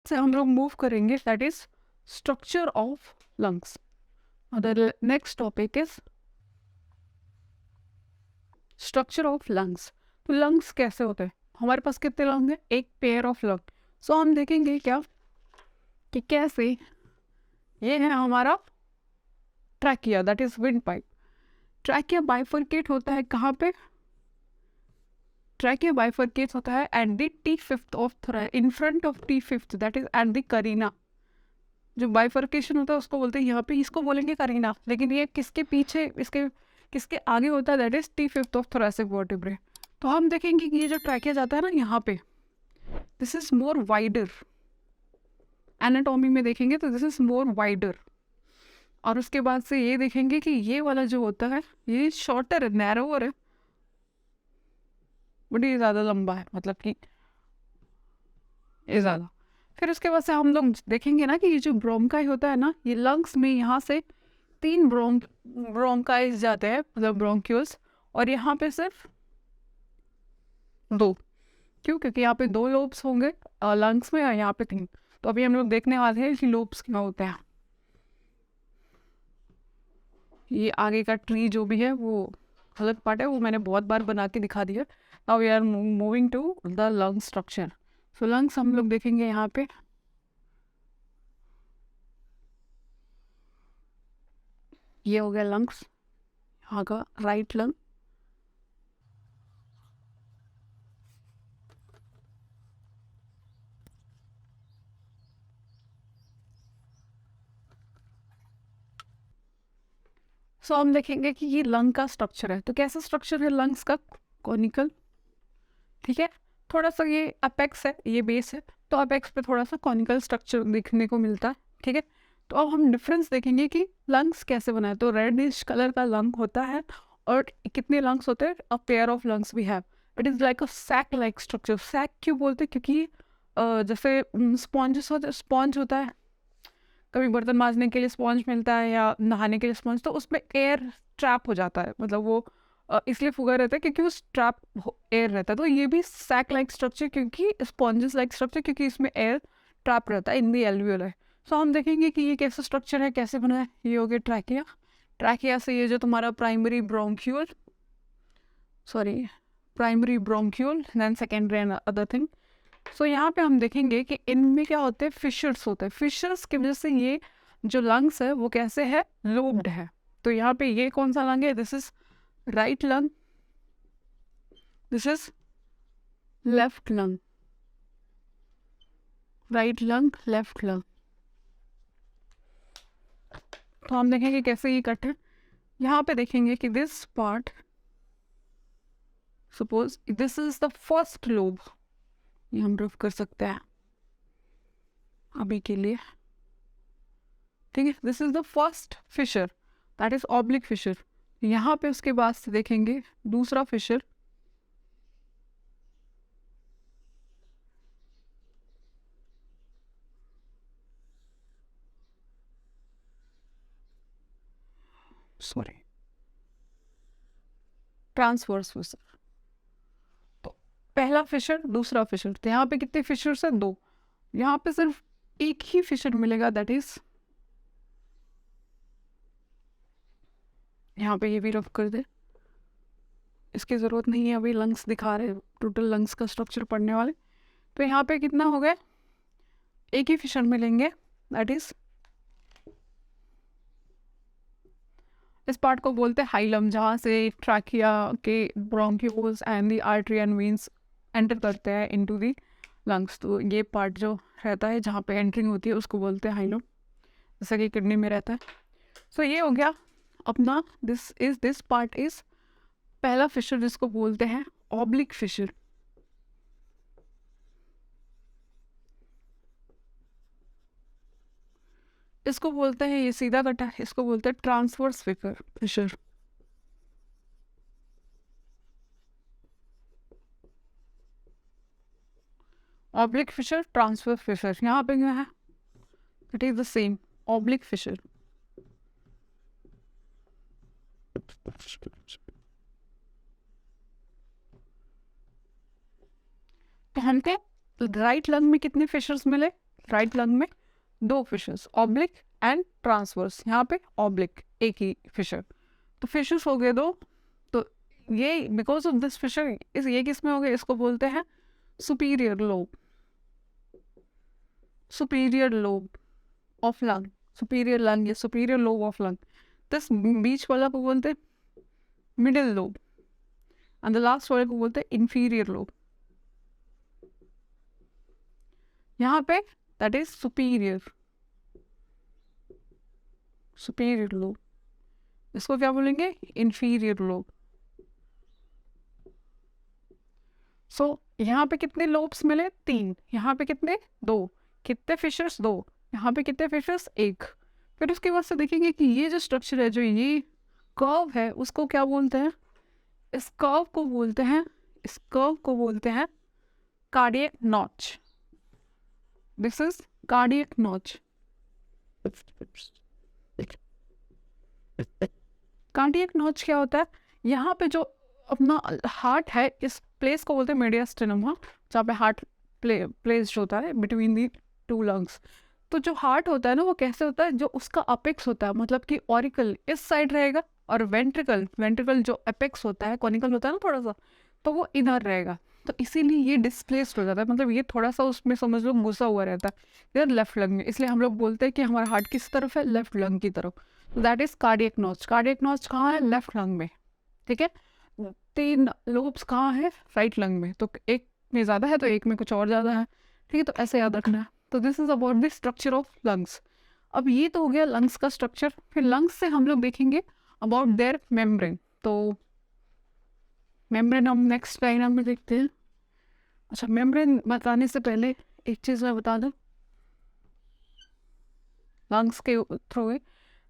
से हम लोग मूव करेंगे, that is structure of lungs. The next topic is structure of lungs. तो लंग्स कैसे होते हैं, हमारे पास कितने लंग हैं, एक पेयर ऑफ लंग। सो हम देखेंगे क्या कि कैसे ये है हमारा trachea, that is wind pipe. Trachea bifurcate होता है कहाँ पे, ट्रैकिया बाइफरकेट होता है at the T5 of in front of T5, that is at the Kareena. जो बाइफरकेशन होता है उसको बोलते हैं यहाँ पे, इसको बोलेंगे करीना, लेकिन ये किसके पीछे, इसके किसके आगे होता है, that is T5 of thoracic vertebrae. तो हम देखेंगे कि ये जो ट्रैकिया जाता है ना यहाँ पे, this is more wider, anatomy में देखेंगे तो दिस इज मोर वाइडर। और उसके बाद से ये देखेंगे कि ये वाला जो होता है ये शॉर्टर है, नैरोवर है, बट ये ज़्यादा लंबा है, मतलब कि ये ज़्यादा। फिर उसके बाद से हम लोग देखेंगे ना कि ये जो ब्रोंकाई होता है ना, ये लंग्स में यहाँ से 3 ब्रोंकाइज जाते हैं, मतलब ब्रोंक्यूल्स, और यहाँ पे सिर्फ 2। क्यों, क्योंकि यहाँ पे 2 लोब्स होंगे लंग्स में, और यहाँ पे 3। तो अभी हम लोग देखने वाले हैं कि लोब्स क्या होते हैं। ये आगे का ट्री जो भी है वो गलत पार्ट है, वो मैंने बहुत बार बना के दिखा दिया। Now we are moving to the lung structure. So lungs हम लोग देखेंगे यहाँ पे, ये हो गया लंग्स, यहाँ का राइट लंग। सो हम देखेंगे कि ये लंग का स्ट्रक्चर है। तो कैसा स्ट्रक्चर है लंग्स का, कॉनिकल, ठीक है। थोड़ा सा ये अपेक्स है, ये बेस है, तो अपेक्स पे थोड़ा सा कॉनिकल स्ट्रक्चर देखने को मिलता है, ठीक है। तो अब हम डिफरेंस देखेंगे कि लंग्स कैसे बनाए। तो रेडिश कलर का लंग होता है, और कितने लंग्स होते हैं, a pair of lungs we have. It is like a sac like structure. Sac क्यों बोलते हैं, क्योंकि जैसे स्पॉन्जेस होते, स्पॉन्ज होता है, कभी बर्तन मांजने के लिए स्पॉन्ज मिलता है या नहाने के लिए स्पॉन्ज, तो उसमें एयर ट्रैप हो जाता है, मतलब वो इसलिए फुगा रहता है क्योंकि उस ट्रैप एयर रहता है। तो ये भी सैक लाइक स्ट्रक्चर, क्योंकि स्पॉन्जेस लाइक स्ट्रक्चर, क्योंकि इसमें एयर ट्रैप रहता है इन दी एल्वियोलाई। सो हम देखेंगे कि ये कैसा स्ट्रक्चर है, कैसे बना है। ये हो गया ट्रैकिया। ट्रैकिया से ये जो तुम्हारा primary bronchiole, then secondary and other thing. So यहाँ पे हम देखेंगे कि इनमें क्या होते हैं, फिशर्स होते हैं। फिशर्स की वजह से ये जो लंग्स है वो कैसे है, लोब्ड है। तो यहाँ पे ये कौन सा लंग है, this is right lung, this is left lung, right lung, left lung. तो हम देखेंगे कैसे ये कट है। यहाँ पे देखेंगे कि this part, suppose this is the first lobe, ये हम रफ कर सकते हैं अभी के लिए, ठीक है। This is the first fissure, that is oblique fissure. यहाँ पे उसके बाद से देखेंगे दूसरा फिशर, ट्रांसवर्स फिशर। तो पहला फिशर, दूसरा फिशर। तो यहाँ पे कितने फिशर्स हैं, 2। यहाँ पे सिर्फ एक ही फिशर मिलेगा, दैट इज यहाँ पे, ये भी रफ कर दे, इसकी ज़रूरत नहीं है, अभी लंग्स दिखा रहे, टोटल लंग्स का स्ट्रक्चर पढ़ने वाले। तो यहाँ पे कितना हो गया, एक ही फिशर मिलेंगे, दैट इज इस पार्ट को बोलते हैं हाइलम, जहाँ से ट्रैकिया के bronchioles and the artery and veins enter करते हैं इनटू दी लंग्स। तो ये पार्ट जो रहता है जहाँ पे एंट्रिंग होती है उसको बोलते हैं हाइलम, जैसा कि किडनी में रहता है। सो ये हो गया अपना, दिस पार्ट इज पहला फिशर, जिसको बोलते हैं ऑब्लिक फिशर। इसको बोलते हैं, ये सीधा कटा, इसको बोलते हैं transverse fissure. Oblique fissure, transverse fissure, यहाँ पे क्या है, it is the same, oblique fissure. तो हमको राइट लंग में कितने फिशर्स मिले, राइट लंग में 2 फिशर्स, ऑब्लिक एंड ट्रांसवर्स, यहाँ पे ऑब्लिक एक ही फिशर, तो फिशर्स हो गए 2। तो ये बिकॉज ऑफ दिस फिशर ये किस में हो गए, इसको बोलते हैं superior lobe, superior lobe of lung, superior lung या superior lobe of lung. This बीच वाला को बोलते हैं middle lobe and the last वाले को बोलते हैं इंफीरियर लोब। यहाँ पे that is superior, superior lobe, इसको क्या बोलेंगे, इंफीरियर लोब। सो यहाँ पे कितने लोब्स मिले, 3, यहाँ पे कितने, 2, कितने फिशर्स, 2, यहाँ पे कितने फिशर्स, 1। फिर उसके बाद से देखेंगे कि ये जो स्ट्रक्चर है, जो ये कर्व है, उसको क्या बोलते हैं, इस कर्व को बोलते हैं, इस कर्व को बोलते हैं cardiac notch. This is cardiac notch. Cardiac notch क्या होता है, यहाँ पे जो अपना हार्ट है, इस प्लेस को बोलते हैं मीडियास्टिनम, हाँ, जहाँ पे हार्ट प्लेस होता है बिटवीन दी 2 लंग्स। तो जो हार्ट होता है ना, वो कैसे होता है, जो उसका अपेक्स होता है, मतलब कि ऑरिकल इस साइड रहेगा और वेंट्रिकल, वेंट्रिकल जो अपेक्स होता है, कॉनिकल होता है ना थोड़ा सा, तो वो इधर रहेगा। तो इसीलिए ये डिस्प्लेस्ड हो जाता है, मतलब ये थोड़ा सा उसमें समझ लो घुसा हुआ रहता है इधर लेफ्ट लंग में, इसलिए हम लोग बोलते हैं कि हमारा हार्ट किस तरफ है, लेफ्ट लंग की तरफ। That is cardiac notch. Cardiac notch कहाँ है, लेफ्ट लंग में, ठीक है। 3 लोब्स कहाँ है, राइट लंग में, तो एक में ज़्यादा है तो एक में कुछ और ज़्यादा है, ठीक है, तो ऐसे याद रखना है। तो this is about the structure of lungs. अब ये तो हो गया लंग्स का स्ट्रक्चर। फिर लंग्स से हम लोग देखेंगे अबाउट देयर मेम्ब्रेन। तो मेम्ब्रेन हम नेक्स्ट डायग्राम में देखते हैं। अच्छा, मेम्ब्रेन बताने से पहले एक चीज़ मैं बता दूँ लंग्स के थ्रू है।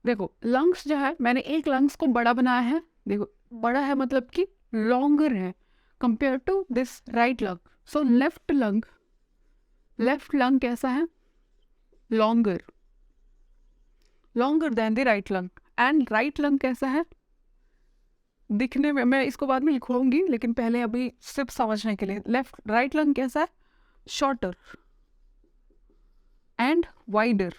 देखो लंग्स जो है, मैंने एक लंग्स को बड़ा बनाया है, देखो बड़ा है मतलब कि लॉन्गर है compare to this right lung. So left lung कैसा है, longer, longer than the right lung. And right lung कैसा है दिखने में, मैं इसको बाद में लिखूंगी, लेकिन पहले अभी सिर्फ समझने के लिए, राइट लंग कैसा है, शॉर्टर एंड वाइडर।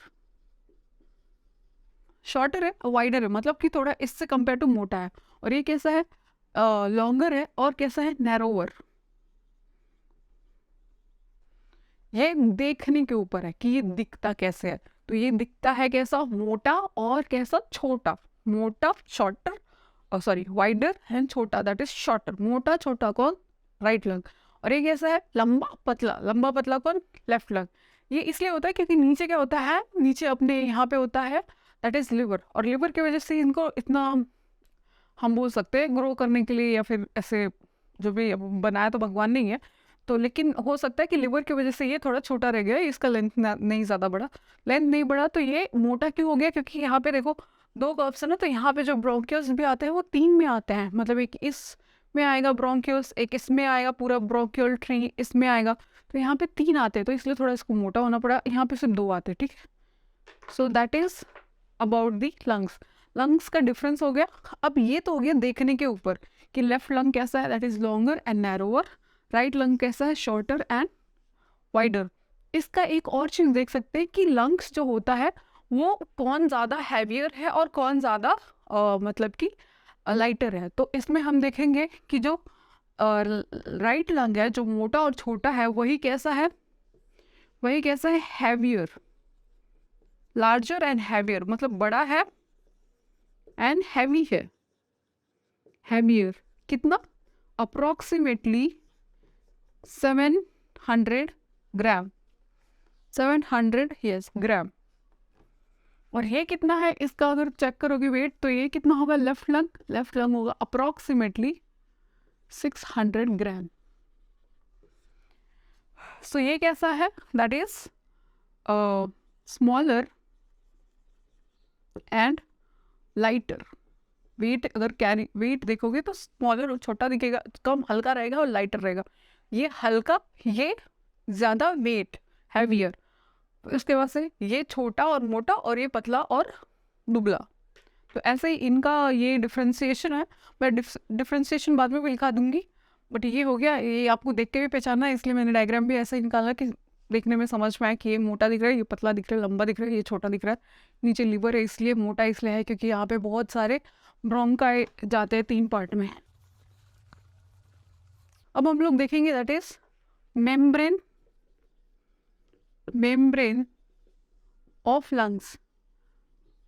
शॉर्टर है, वाइडर है, मतलब कि थोड़ा इससे कंपेयर टू मोटा है। और ये कैसा है, लॉन्गर है, और कैसा है, नैरोवर। ये देखने के ऊपर है कि ये दिखता कैसे है। तो ये दिखता है कैसा, मोटा और कैसा, छोटा। मोटा शॉर्टर, सॉरी वाइडर एंड छोटा, दैट इज शॉर्टर। मोटा छोटा कौन, राइट लंग। और ये कैसा है, लंबा पतला, लंबा पतला कौन, लेफ्ट लंग। ये इसलिए होता है क्योंकि नीचे क्या होता है, नीचे अपने यहाँ पे होता है दैट इज लिवर, और लिवर की वजह से इनको इतना हम बोल सकते हैं ग्रो करने के लिए, या फिर ऐसे जो भी बनाया तो भगवान नहीं है, तो लेकिन हो सकता है कि लिवर की वजह से ये थोड़ा छोटा रह गया, इसका लेंथ नहीं ज़्यादा बढ़ा, लेंथ नहीं बढ़ा। तो ये मोटा क्यों हो गया, क्योंकि यहाँ पे देखो 2 कर्व्स है ना, तो यहाँ पे जो ब्रोंकियल्स भी आते हैं वो 3 में आते हैं, मतलब एक इस में आएगा ब्रोंकियल्स, एक इसमें आएगा पूरा ब्रोंकियल ट्री, इसमें आएगा, तो यहाँ पे 3 आते हैं, तो इसलिए थोड़ा इसको मोटा होना पड़ा। यहाँ पे सिर्फ 2 आते हैं, ठीक है। So that is about the lungs. Lungs का डिफरेंस हो गया। अब ये तो हो गया देखने के ऊपर कि लेफ्ट लंग कैसा है, that is longer and narrower, right lung कैसा है, शॉर्टर एंड वाइडर। इसका एक और चीज देख सकते हैं कि लंग्स जो होता है वो कौन ज़्यादा हैवियर है और कौन ज़्यादा मतलब कि लाइटर है। तो इसमें हम देखेंगे कि जो राइट लंग है, जो मोटा और छोटा है, वही कैसा है, हैवियर, लार्जर एंड हैवियर, मतलब बड़ा है एंड हैवी है। हैवियर कितना, अप्रोक्सीमेटली 700 ग्राम, 700 यस ग्राम। और ये कितना है, इसका अगर चेक करोगे वेट, तो ये कितना होगा, लेफ्ट लंग होगा अप्रोक्सीमेटली 600 ग्राम। सो ये कैसा है, that is smaller and lighter. Weight अगर कैरी वेट देखोगे तो स्मॉलर और छोटा दिखेगा, कम हल्का रहेगा और लाइटर रहेगा। ये हल्का, ये ज़्यादा वेट, हैवियर। उसके बाद से ये छोटा और मोटा, और ये पतला और दुबला। तो ऐसे ही इनका ये डिफ्रेंसिएशन है। मैं डिफ्रेंसिएशन बाद में भी दिखा दूंगी, बट ये हो गया, ये आपको देख के भी पहचानना है, इसलिए मैंने डायग्राम भी ऐसा ही निकाला कि देखने में समझ में आए कि ये मोटा दिख रहा है, ये पतला दिख रहा है, लंबा दिख रहा है, ये छोटा दिख रहा है। नीचे लिवर है, इसलिए मोटा इसलिए है क्योंकि यहाँ पे बहुत सारे ब्रोंकाई जाते हैं 3 पार्ट में। अब हम लोग देखेंगे that is membrane of lungs.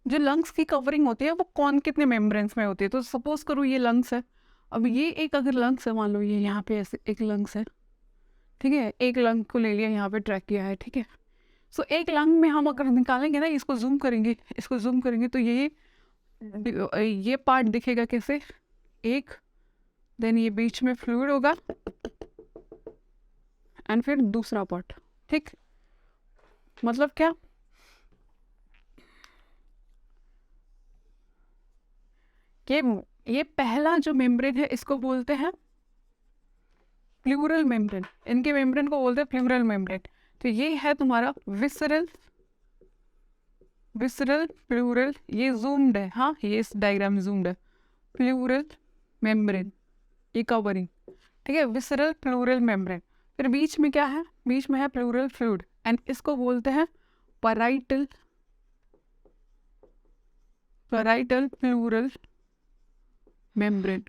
जो लंग्स की कवरिंग होती है वो कौन कितने मेम्ब्रेन्स में होती है। तो सपोज करो ये लंग्स है, अब ये एक अगर लंग्स है, मान लो ये यहाँ पे ऐसे एक लंग्स है, ठीक है, एक लंग को ले लिया, यहाँ पे ट्रैक किया है, ठीक है। सो एक लंग में हम अगर निकालेंगे ना, इसको जूम करेंगे, इसको जूम करेंगे तो ये पार्ट दिखेगा कैसे, एक, देन ये बीच में फ्लूइड होगा एंड फिर दूसरा पार्ट, ठीक। मतलब क्या, कि ये पहला जो मेम्ब्रेन है इसको बोलते हैं प्लूरल मेम्ब्रेन, इनके मेम्ब्रेन को बोलते हैं प्लूरल मेम्ब्रेन। तो ये है तुम्हारा विसरल प्लूरल, ये जूम्ड है, हाँ ये इस डायग्राम में जूम्ड है, प्लूरल मेम्ब्रेन, ये कवरिंग, ठीक है, विसरल प्लूरल मेम्ब्रेन। फिर बीच में क्या है, बीच में है प्लूरल फ्लूइड एंड इसको बोलते हैं पैराइटल प्लूरल मेम्ब्रेन।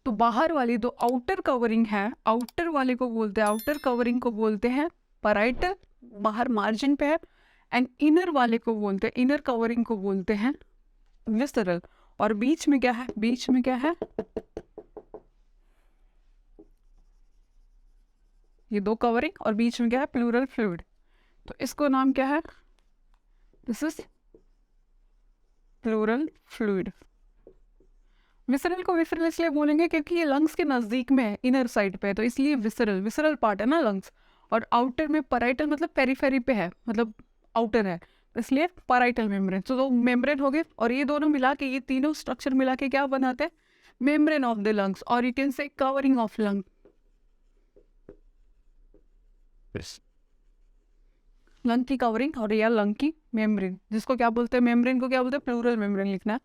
तो बाहर वाली जो आउटर कवरिंग है, आउटर वाले को बोलते हैं, आउटर कवरिंग को बोलते हैं पैराइटल, बाहर मार्जिन पे है, एंड इनर वाले को बोलते हैं, इनर कवरिंग को बोलते हैं विसरल। और बीच में क्या है, बीच में क्या है, ये दो कवरिंग और बीच में क्या है प्लूरल फ्लूइड। तो इसको नाम क्या है, this is pleural fluid. Visceral को विसरल इसलिए बोलेंगे क्योंकि ये लंग्स के नजदीक में है, इनर साइड पे है, तो इसलिए विसरल पार्ट है ना लंग्स। और आउटर में पैराइटल मतलब पेरीफेरी पे है, मतलब आउटर है, इसलिए पैराइटल मेम्ब्रेन। तो दो मेम्ब्रेन हो गए और ये दोनों मिला के, ये तीनों स्ट्रक्चर मिला के क्या बनाते हैं, मेम्ब्रेन ऑफ द लंग्स, और you can say covering of lung, lung की कवरिंग और या लंग की मेम्ब्रेन, जिसको क्या बोलते हैं, मेम्ब्रेन को क्या बोलते हैं, प्लूरल मेम्ब्रेन लिखना है,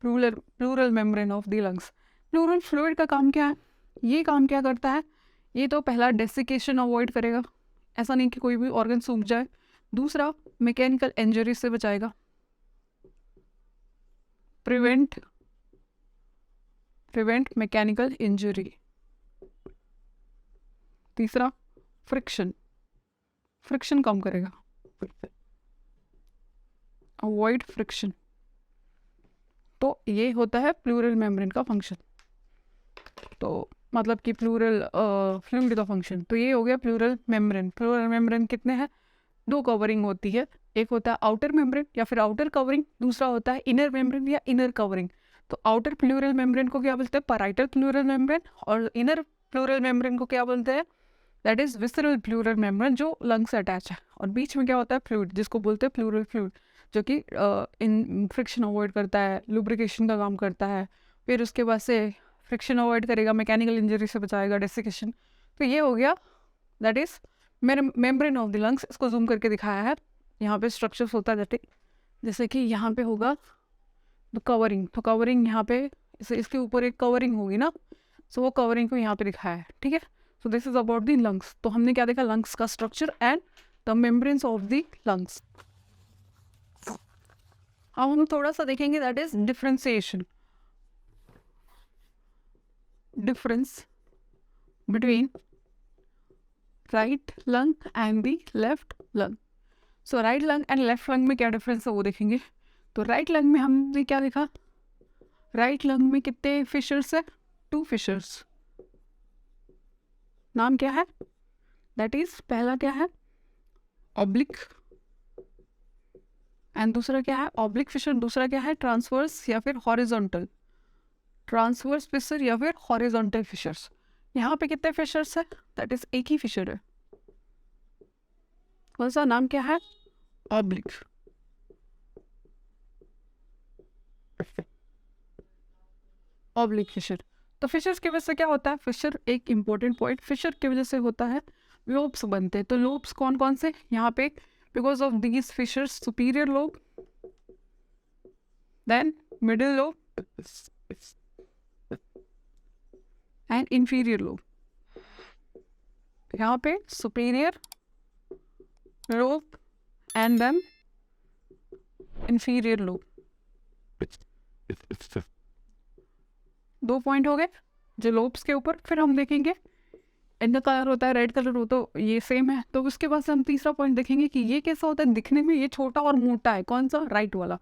pleural membrane of the lungs. Pleural fluid का काम क्या है, ये काम क्या करता है, ये तो पहला डेसिकेशन अवॉइड करेगा, ऐसा नहीं कि कोई भी ऑर्गन सूख जाए। दूसरा मैकेनिकल इंजरी से बचाएगा, प्रिवेंट मैकेनिकल इंजरी। तीसरा फ्रिक्शन कम करेगा, अवॉइड फ्रिक्शन। तो ये होता है प्लूरल मेम्ब्रेन का फंक्शन, तो मतलब कि प्लूरल फ्लूइड का फंक्शन। तो ये हो गया प्लूरल मेम्ब्रेन। प्लूरल मेम्ब्रेन कितने हैं, दो कवरिंग होती है, एक होता है आउटर मेम्ब्रेन या फिर आउटर कवरिंग, दूसरा होता है इनर मेम्ब्रेन या इनर कवरिंग। तो आउटर प्लूरल मेम्ब्रेन को क्या बोलते हैं, पैराइटल प्लूरल मेम्ब्रेन, और इनर प्लूरल मेम्ब्रेन को क्या बोलते हैं, that is visceral pleural membrane, जो लंग से अटैच है। और बीच में क्या होता है, फ्लूइड, जिसको बोलते हैं प्लूरल फ्लूइड, जो कि इन फ्रिक्शन अवॉइड करता है, लुब्रिकेशन का काम करता है। फिर उसके बाद से फ्रिक्शन अवॉइड करेगा, मैकेनिकल इंजरी से बचाएगा, डेसिकेशन। तो ये हो गया that is membrane of the lungs. इसको जूम करके दिखाया है, यहाँ पे स्ट्रक्चर्स होता है जैसे कि यहाँ पे होगा तो कवरिंग, तो कवरिंग यहाँ पे इसके ऊपर एक कवरिंग होगी ना, सो वो कवरिंग को यहाँ पे दिखाया है, ठीक है। So this is about the lungs. तो हमने क्या देखा, लंग्स का structure and the membranes of the lungs. अब हम थोड़ा सा देखेंगे that is differentiation, difference between right lung and the left lung. So right lung and left lung में क्या डिफरेंस है वो देखेंगे। तो राइट लंग में हमने क्या देखा, राइट लंग में कितने फिशर्स है, 2 फिशर्स। नाम क्या है, दैट इज पहला क्या है ऑब्लिक, एंड दूसरा क्या है ऑब्लिक फिशर, दूसरा क्या है ट्रांसवर्स या फिर हॉरिजॉन्टल, ट्रांसवर्स फिशर या फिर हॉरिजॉन्टल फिशर्स। यहाँ पे कितने फिशर्स है, दैट इज एक ही फिशर है, कौन सा, नाम क्या है ऑब्लिक। Oblique fissure. तो फिशर्स की वजह से क्या होता है, फिशर एक इंपॉर्टेंट पॉइंट, फिशर की वजह से होता है लोब्स बनते हैं। तो लोब्स कौन कौन से, यहाँ पे because of these fissures superior lobe, then middle lobe and inferior lobe. यहाँ पे superior lobe and then inferior lobe. दो पॉइंट हो गए जो लोब्स के ऊपर. फिर हम देखेंगे इनका कलर होता है रेड कलर, हो तो ये सेम है. तो उसके बाद से हम तीसरा पॉइंट देखेंगे कि ये कैसा होता है दिखने में. ये छोटा और मोटा है. कौन सा? राइट वाला.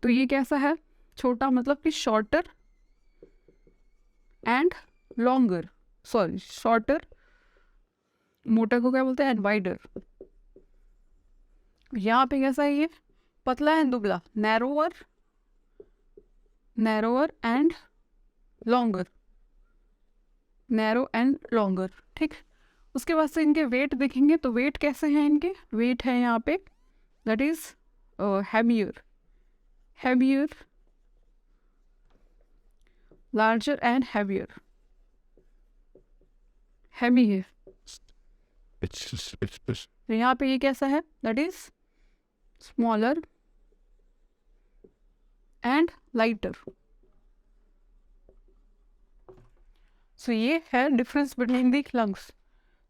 तो ये कैसा है? छोटा मतलब कि shorter and longer. Sorry, shorter, मोटा को क्या बोलते हैं? And wider. यहाँ पे कैसा है? ये पतला है, दुबला. Narrower and longer. Narrow and longer. ठीक. उसके बाद से इनके वेट देखेंगे तो वेट कैसे हैं इनके? वेट है यहाँ पे that is heavier, larger and heavier. Heavy है. तो यहाँ पे ये कैसा है? That is smaller and lighter. So ये है difference between the lungs.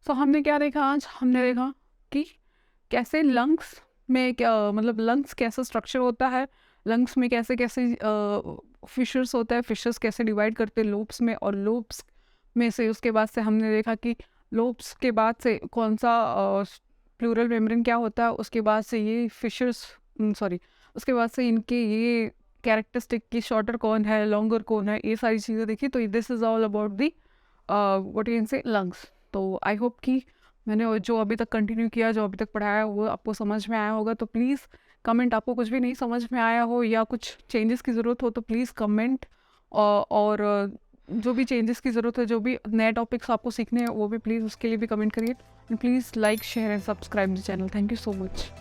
So हमने क्या देखा आज? हमने देखा कि कैसे लंग्स में क्या मतलब लंग्स कैसा स्ट्रक्चर होता है, लंग्स में कैसे कैसे फिशर्स होता है, फिशर्स कैसे डिवाइड करते हैं लोब्स में, और लोब्स में से उसके बाद से हमने देखा कि लोब्स के बाद से कौन सा प्लूरल मेम्ब्रेन क्या होता है. उसके बाद से ये फिशर्स उसके बाद से इनके ये कैरेक्टरिस्टिक की शॉर्टर कौन है, लॉन्गर कौन है, ये सारी चीज़ें देखी. तो this is all about the what you can say lungs. तो आई होप कि मैंने जो अभी तक कंटिन्यू किया, जो अभी तक पढ़ाया, वो आपको समझ में आया होगा. तो प्लीज़ कमेंट. आपको कुछ भी नहीं समझ में आया हो या कुछ चेंजेस की ज़रूरत हो तो प्लीज़ कमेंट. और जो भी चेंजेस की ज़रूरत है, जो भी नए टॉपिक्स आपको सीखने हैं, वो भी प्लीज़ उसके लिए भी कमेंट करिए. And please like, share and subscribe the channel. Thank you so much.